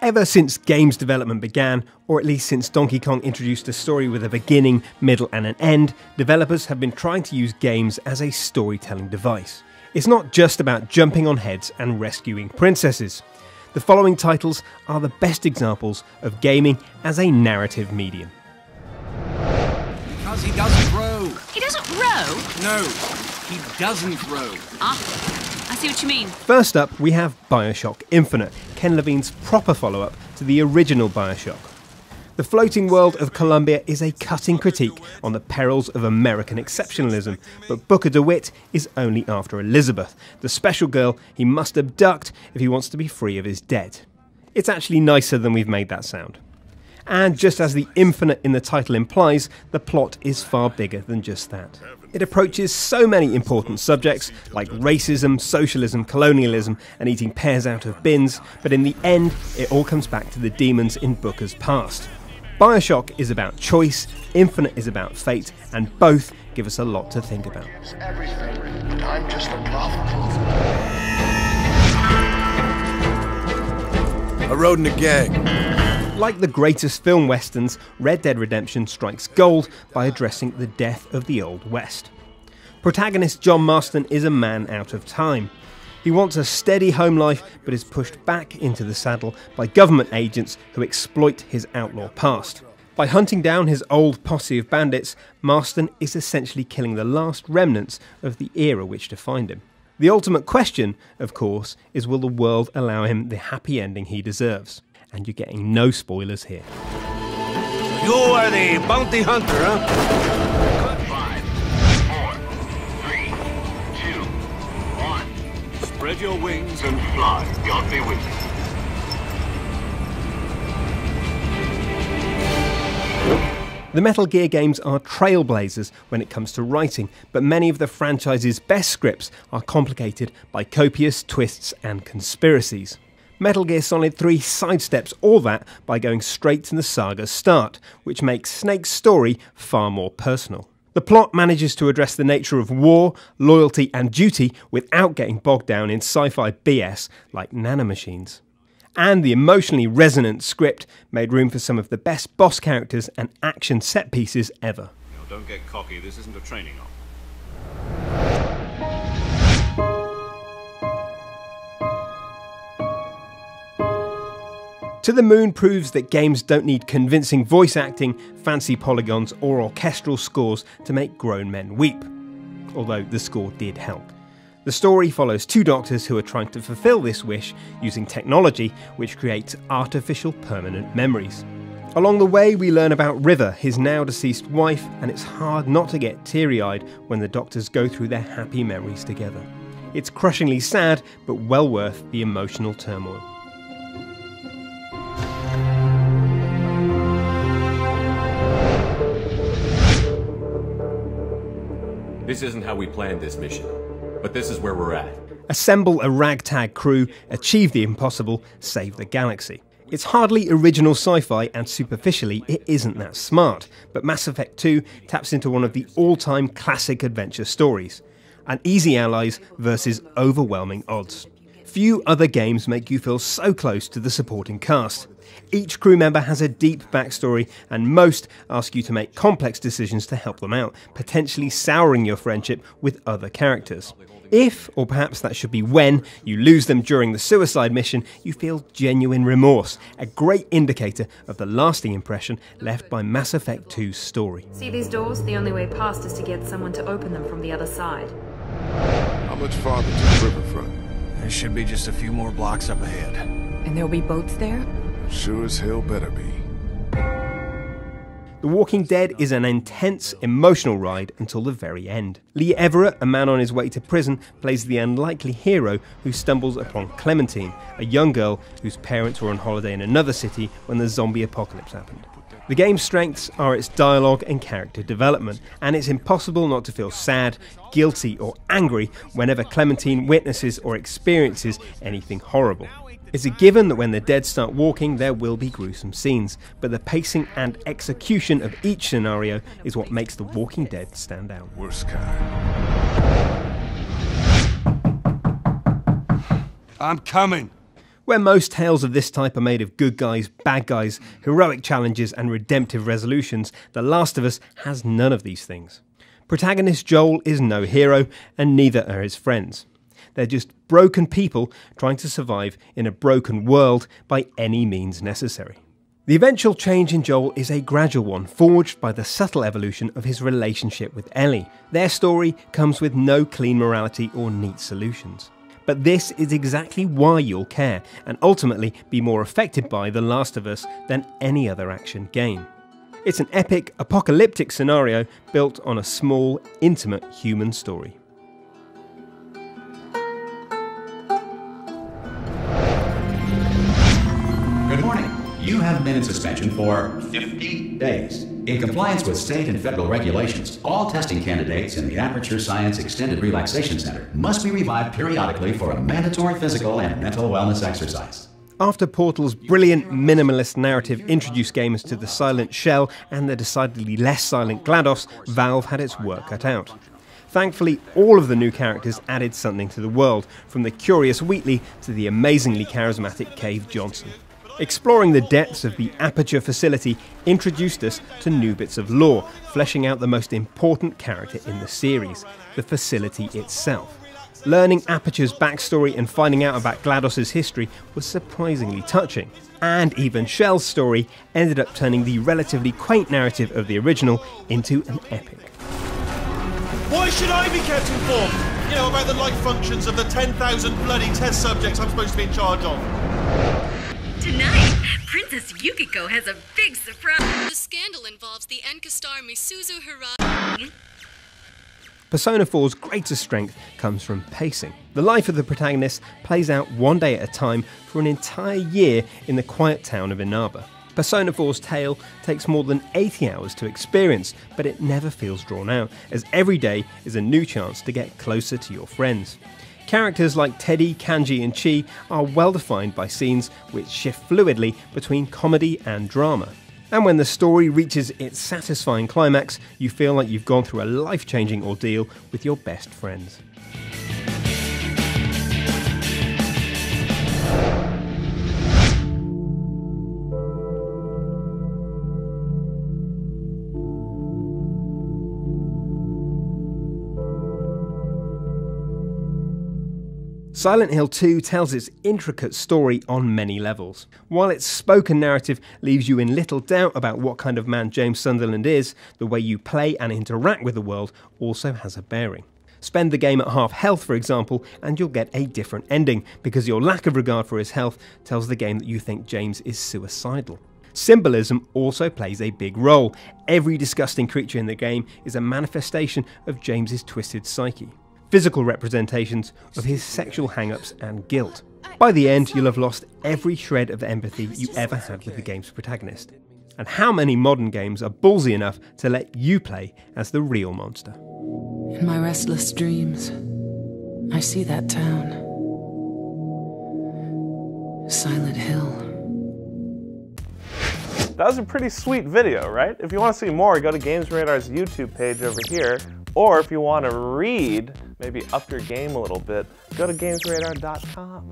Ever since games development began, or at least since Donkey Kong introduced a story with a beginning, middle and an end, developers have been trying to use games as a storytelling device. It's not just about jumping on heads and rescuing princesses. The following titles are the best examples of gaming as a narrative medium. Because he doesn't row. He doesn't row? No, he doesn't row. I see what you mean. First up, we have BioShock Infinite, Ken Levine's proper follow-up to the original BioShock. The floating world of Columbia is a cutting critique on the perils of American exceptionalism, but Booker DeWitt is only after Elizabeth, the special girl he must abduct if he wants to be free of his debt. It's actually nicer than we've made that sound. And just as the infinite in the title implies, the plot is far bigger than just that. It approaches so many important subjects like racism, socialism, colonialism and eating pears out of bins, but in the end it all comes back to the demons in Booker's past. BioShock is about choice, Infinite is about fate, and both give us a lot to think about. I'm just a prophet. I rode in a gang. Like the greatest film westerns, Red Dead Redemption strikes gold by addressing the death of the Old West. Protagonist John Marston is a man out of time. He wants a steady home life but is pushed back into the saddle by government agents who exploit his outlaw past. By hunting down his old posse of bandits, Marston is essentially killing the last remnants of the era which defined him. The ultimate question, of course, is will the world allow him the happy ending he deserves? And you're getting no spoilers here. You are the bounty hunter, huh? 5, 4, 3, 2, 1. Spread your wings and fly. God be with you. The Metal Gear games are trailblazers when it comes to writing, but many of the franchise's best scripts are complicated by copious twists and conspiracies. Metal Gear Solid 3 sidesteps all that by going straight to the saga's start, which makes Snake's story far more personal. The plot manages to address the nature of war, loyalty and duty without getting bogged down in sci-fi BS like nanomachines. And the emotionally resonant script made room for some of the best boss characters and action set pieces ever. Now, don't get cocky, this isn't a training op. To the Moon proves that games don't need convincing voice acting, fancy polygons or orchestral scores to make grown men weep. Although the score did help. The story follows two doctors who are trying to fulfill this wish using technology which creates artificial permanent memories. Along the way we learn about River, his now deceased wife, and it's hard not to get teary-eyed when the doctors go through their happy memories together. It's crushingly sad, but well worth the emotional turmoil. This isn't how we planned this mission, but this is where we're at. Assemble a ragtag crew, achieve the impossible, save the galaxy. It's hardly original sci-fi and superficially it isn't that smart, but Mass Effect 2 taps into one of the all-time classic adventure stories. Uneasy allies versus overwhelming odds. Few other games make you feel so close to the supporting cast. Each crew member has a deep backstory, and most ask you to make complex decisions to help them out, potentially souring your friendship with other characters. If, or perhaps that should be when, you lose them during the suicide mission, you feel genuine remorse, a great indicator of the lasting impression left by Mass Effect 2's story. See these doors? The only way past is to get someone to open them from the other side. How much farther to the riverfront? There should be just a few more blocks up ahead. And there'll be boats there? Sure as hell better be. The Walking Dead is an intense, emotional ride until the very end. Lee Everett, a man on his way to prison, plays the unlikely hero who stumbles upon Clementine, a young girl whose parents were on holiday in another city when the zombie apocalypse happened. The game's strengths are its dialogue and character development, and it's impossible not to feel sad, guilty or angry whenever Clementine witnesses or experiences anything horrible. It's a given that when the dead start walking there will be gruesome scenes, but the pacing and execution of each scenario is what makes The Walking Dead stand out. Worst kind. I'm coming. Where most tales of this type are made of good guys, bad guys, heroic challenges and redemptive resolutions, The Last of Us has none of these things. Protagonist Joel is no hero, and neither are his friends. They're just broken people trying to survive in a broken world by any means necessary. The eventual change in Joel is a gradual one, forged by the subtle evolution of his relationship with Ellie. Their story comes with no clean morality or neat solutions. But this is exactly why you'll care, and ultimately be more affected by The Last of Us than any other action game. It's an epic, apocalyptic scenario built on a small, intimate human story. Good morning. You have been in suspension for 50 days. In compliance with state and federal regulations, all testing candidates in the Aperture Science Extended Relaxation Center must be revived periodically for a mandatory physical and mental wellness exercise. After Portal's brilliant minimalist narrative introduced gamers to the silent Shell and the decidedly less silent GLaDOS, Valve had its work cut out. Thankfully, all of the new characters added something to the world, from the curious Wheatley to the amazingly charismatic Cave Johnson. Exploring the depths of the Aperture facility introduced us to new bits of lore, fleshing out the most important character in the series, the facility itself. Learning Aperture's backstory and finding out about GLaDOS' history was surprisingly touching, and even Shell's story ended up turning the relatively quaint narrative of the original into an epic. Why should I be kept informed? You know, about the life functions of the 10,000 bloody test subjects I'm supposed to be in charge of. Tonight, Princess Yukiko has a big surprise. The scandal involves the Enkastar Misuzu Hira. Persona 4's greatest strength comes from pacing. The life of the protagonist plays out one day at a time for an entire year in the quiet town of Inaba. Persona 4's tale takes more than 80 hours to experience, but it never feels drawn out, as every day is a new chance to get closer to your friends. Characters like Teddy, Kanji and Chi are well defined by scenes which shift fluidly between comedy and drama. And when the story reaches its satisfying climax, you feel like you've gone through a life-changing ordeal with your best friends. Silent Hill 2 tells its intricate story on many levels. While its spoken narrative leaves you in little doubt about what kind of man James Sunderland is, the way you play and interact with the world also has a bearing. Spend the game at half health, for example, and you'll get a different ending, because your lack of regard for his health tells the game that you think James is suicidal. Symbolism also plays a big role. Every disgusting creature in the game is a manifestation of James's twisted psyche. Physical representations of his sexual hang-ups and guilt. By the end, you'll have lost every shred of empathy you ever had with the game's protagonist. And how many modern games are ballsy enough to let you play as the real monster? In my restless dreams, I see that town. Silent Hill. That was a pretty sweet video, right? If you want to see more, go to Games Radar's YouTube page over here. Or if you want to read, maybe up your game a little bit, go to GamesRadar.com.